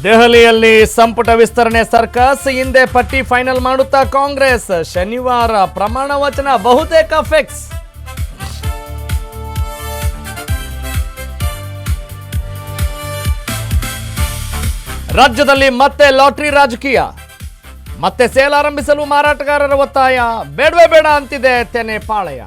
ದೆಹಲಿಯಲ್ಲಿ ಸಂಪುಟ ವಿಸ್ತರಣೆ ಸರ್ಕಸ್, ಹಿಂದೆ ಪಟ್ಟಿ ಫೈನಲ್ ಮಾಡುತ್ತಾ ಕಾಂಗ್ರೆಸ್. ಶನಿವಾರ ಪ್ರಮಾಣ ವಚನ ಬಹುತೇಕ ಫಿಕ್ಸ್. ರಾಜ್ಯದಲ್ಲಿ ಮತ್ತೆ ಲಾಟರಿ ರಾಜಕೀಯ, ಮತ್ತೆ ಸೇಲ್ ಆರಂಭಿಸಲು ಮಾರಾಟಗಾರರ ಒತ್ತಾಯ. ಬೇಡವೇ ಬೇಡ ಅಂತಿದೆ ತೆನೆ ಪಾಳೆಯ.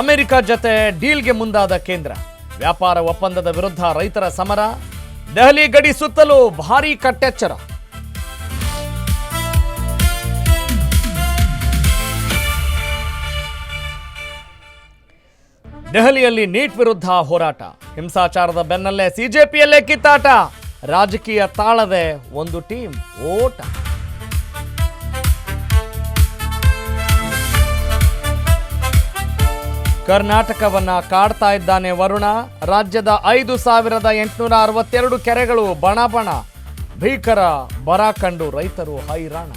ಅಮೆರಿಕ ಜತೆ ಡೀಲ್ಗೆ ಮುಂದಾದ ಕೇಂದ್ರ. ವ್ಯಾಪಾರ ಒಪ್ಪಂದದ ವಿರುದ್ಧ ರೈತರ ಸಮರ. ದೆಹಲಿ ಗಡಿ ಸುತ್ತಲೂ ಭಾರೀ ಕಟ್ಟೆಚ್ಚರ. ದೆಹಲಿಯಲ್ಲಿ ನೀಟ್ ವಿರುದ್ಧ ಹೋರಾಟ. ಹಿಂಸಾಚಾರದ ಬೆನ್ನಲ್ಲೇ ಸಿಜೆಪಿಯಲ್ಲೇ ಕಿತ್ತಾಟ. ರಾಜಕೀಯ ತಾಳದೆ ಒಂದು ಟೀಮ್ ಓಟ. ಕರ್ನಾಟಕವನ್ನ ಕಾಡ್ತಾ ಇದ್ದಾನೆ ವರುಣ. ರಾಜ್ಯದ 5,862 ಕೆರೆಗಳು ಬಣಬಣ. ಭೀಕರ ಬರ ಕಂಡು ರೈತರು ಹೈರಾಣ.